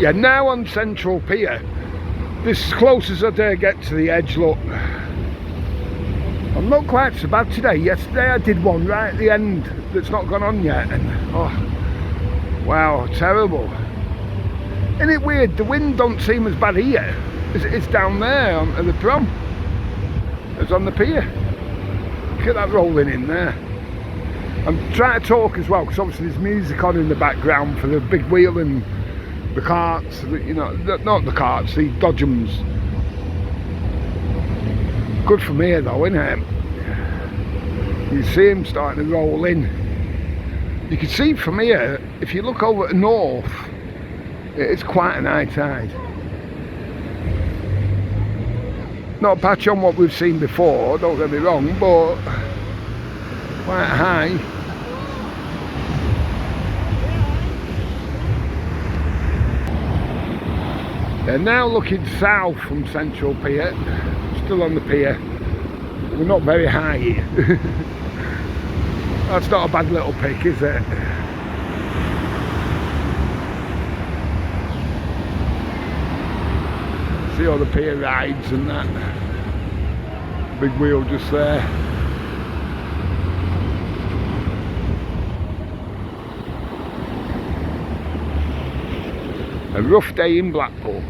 Yeah, now on Central Pier. This is as close as I dare get to the edge, look. I'm not quite so bad today. Yesterday I did one right at the end that's not gone on yet, and oh, wow, terrible. Isn't it weird? The wind don't seem as bad here as it is down there on the prom as on the pier. Look at that rolling in there. I'm trying to talk as well because obviously there's music on in the background for the big wheel and the carts, you know, not the carts, the dodgems. Good from here though, isn't it? You see him starting to roll in. You can see from here, if you look over to north, it's quite an high tide. Not a patch on what we've seen before, don't get me wrong, but quite high. They're now looking south from Central Pier, still on the pier. We're not very high here. That's not a bad little pick, is it? See all the pier rides and that. Big wheel just there. A rough day in Blackpool.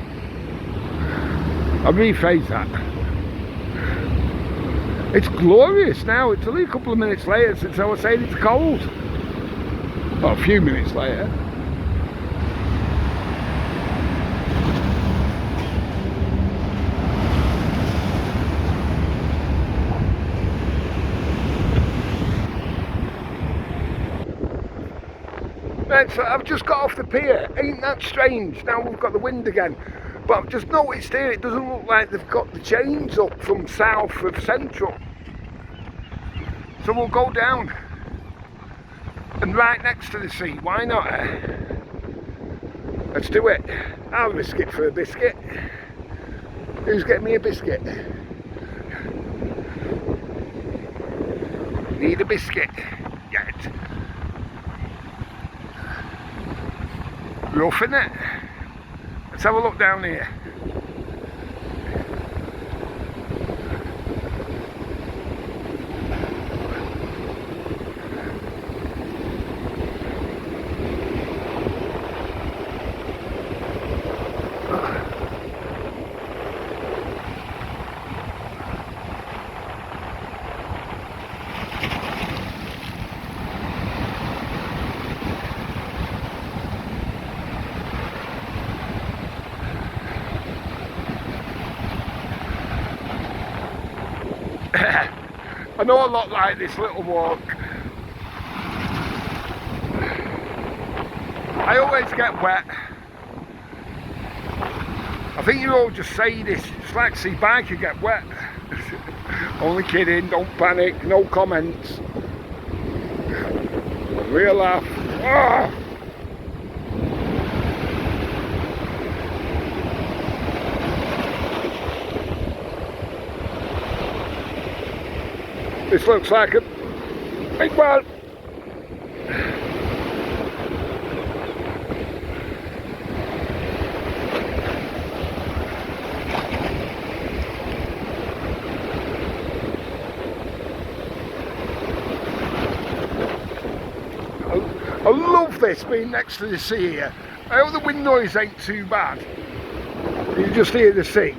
I'll rephrase that. It's glorious now. It's only a couple of minutes later since I was saying it's cold. Well, a few minutes later. Right, so I've just got off the pier. Ain't that strange? Now we've got the wind again. But I've just noticed here, it doesn't look like they've got the chains up from south of Central. So we'll go down. And right next to the sea, why not? Let's do it. I'll risk it for a biscuit. Who's getting me a biscuit? Need a biscuit. Get it. Rough, innit? Let's have a look down here. I know a lot like this little walk. I always get wet. I think you all just say this. It's like see biker get wet. Only kidding, don't panic, no comments. Real laugh. Ah! This looks like a big one. I love this being next to the sea here. I hope the wind noise ain't too bad. You just hear the sea.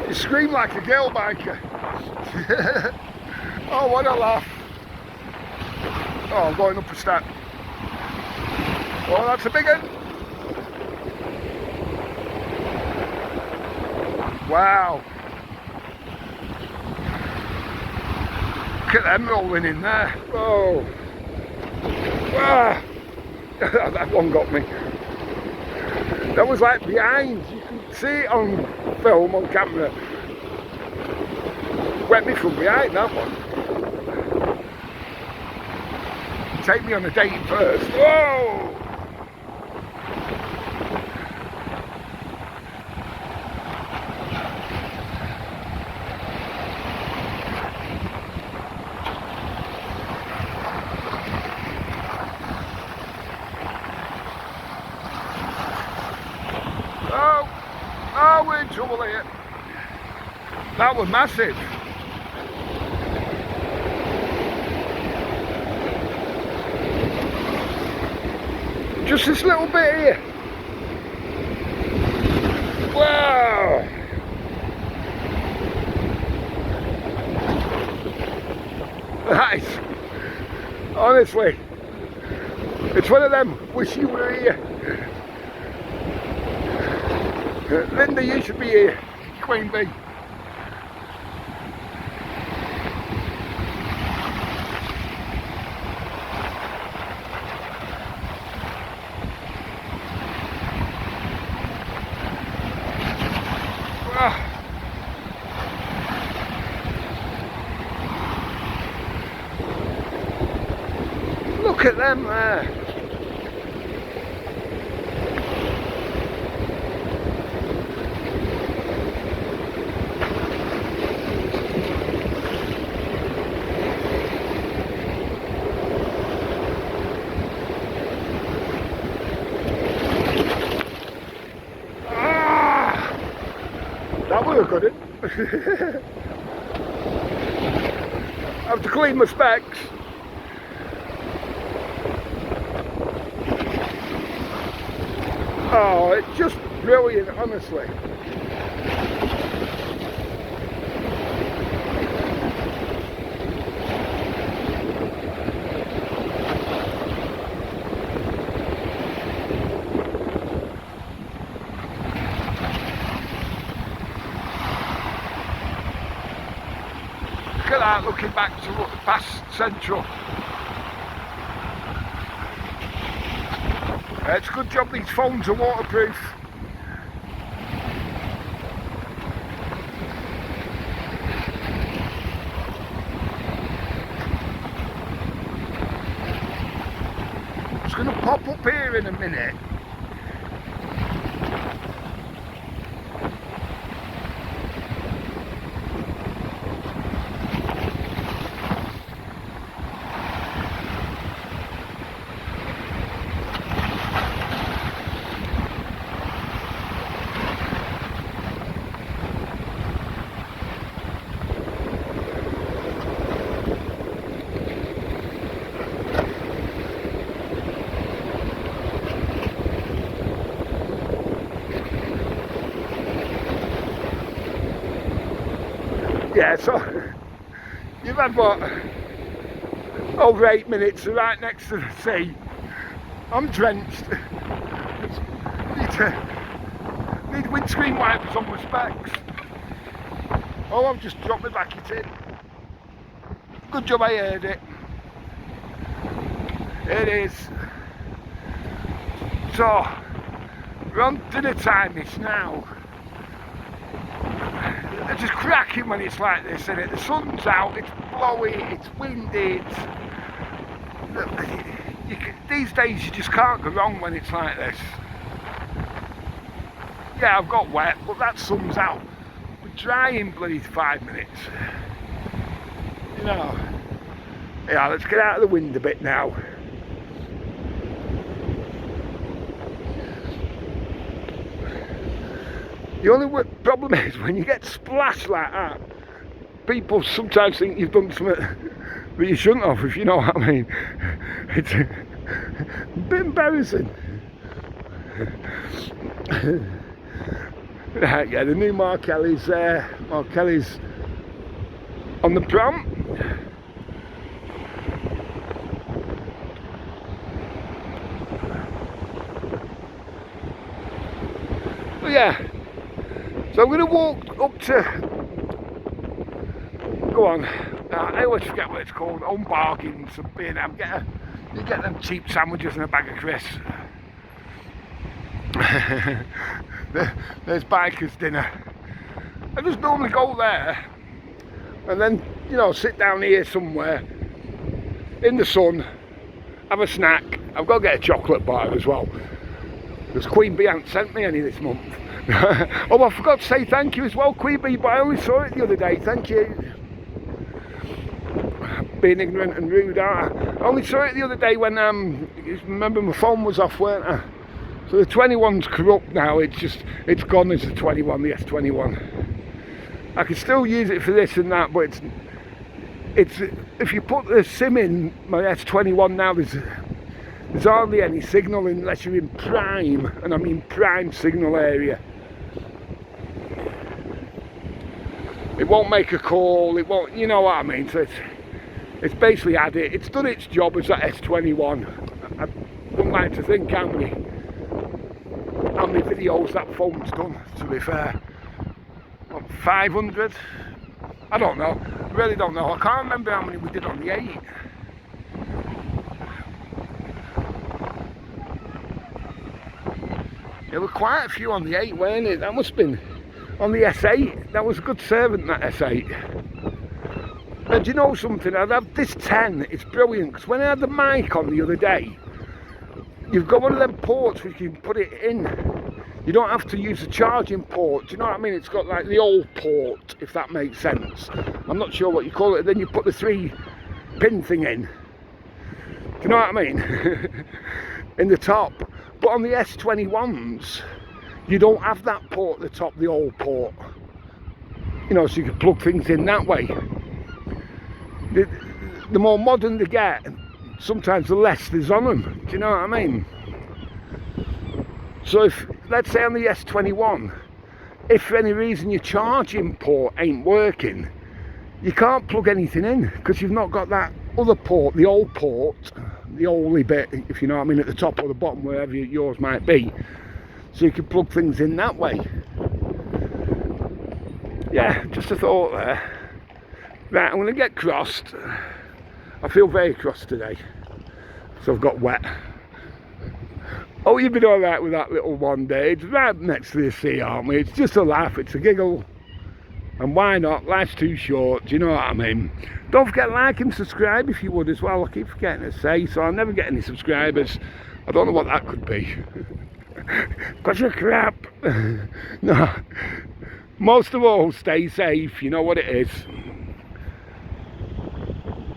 You scream like a girl biker. Oh, what a laugh. Oh, I'm going up a step. Oh, that's a big one. Wow. Look at them rolling in there. Oh. Ah. That one got me. That was like behind. You can see it on film, on camera. Wet me from behind, that one. Take me on a date first. Whoa! Oh, oh, we're in trouble here. That was massive. Just this little bit here. Wow. That is, honestly, it's one of them, wish you were here. Linda, you should be here, Queen Bee. Look at them there. That was a good one. I have to clean my specs. Oh, it's just brilliant, honestly. Look at that, looking back to past Central. It's a good job these phones are waterproof. It's going to pop up here in a minute. Yeah, so you've had what, over 8 minutes right next to the sea. I'm drenched. Need windscreen wipers on my specs. Oh, I've just dropped my bucket in. Good job I heard it. It is. So, we're on dinner time this now. It's just cracking when it's like this, isn't it? The sun's out, it's blowy, it's windy, these days you just can't go wrong when it's like this. Yeah, I've got wet, but that sun's out. We're dry in bloody 5 minutes. You know. Yeah, let's get out of the wind a bit now. The only problem is when you get splashed like that, people sometimes think you've done something that you shouldn't have, if you know what I mean. It's a bit embarrassing. Right, yeah, the new Markelly's there. Markelly's on the prom. But yeah. So I'm going to walk up to, go on, I always forget what it's called, Home Bargains and B&M, you get them cheap sandwiches and a bag of crisps. There's bikers dinner. I just normally go there and then, you know, sit down here somewhere in the sun, have a snack. I've got to get a chocolate bar as well, because Queen Bee hasn't sent me any this month. Oh, I forgot to say thank you as well, Queen Bee, but I only saw it the other day. Thank you. Being ignorant and rude, I only saw it the other day when, remember my phone was off, weren't I? So the 21's corrupt now, it's gone as the 21, the S21. I can still use it for this and that, but it's if you put the SIM in my S21 now, there's hardly any signal unless you're in prime, and I mean prime signal area. It won't make a call, it won't, you know what I mean. So it's basically it's done its job as that S21. I wouldn't like to think how many videos that phone's done, to be fair. What, 500? I don't know, I really don't know. I can't remember how many we did on the 8. There were quite a few on the 8, weren't it? That must have been on the S8. That was a good servant, that S8. And do you know something? I'd have this 10, it's brilliant, because when I had the mic on the other day, you've got one of them ports which you can put it in. You don't have to use a charging port, do you know what I mean? It's got like the old port, if that makes sense. I'm not sure what you call it. Then you put the 3-pin thing in. Do you know what I mean? In the top. But on the S21s, you don't have that port at the top, the old port. You know, so you can plug things in that way. The more modern they get, sometimes the less there's on them. Do you know what I mean? So if, let's say on the S21, if for any reason your charging port ain't working, you can't plug anything in because you've not got that other port, the old port, the oldie bit, if you know what I mean, at the top or the bottom, wherever yours might be. So you can plug things in that way. Yeah, just a thought there. Right, I'm going to get crossed. I feel very cross today, so I've got wet. Oh, you've been alright with that little one day. It's right next to the sea, aren't we? It's just a laugh, it's a giggle. And why not? Life's too short, do you know what I mean? Don't forget to like and subscribe if you would as well. I keep forgetting to say, so I'll never get any subscribers. I don't know what that could be. Because you're crap. No. Most of all, stay safe, you know what it is.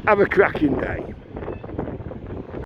Have a cracking day.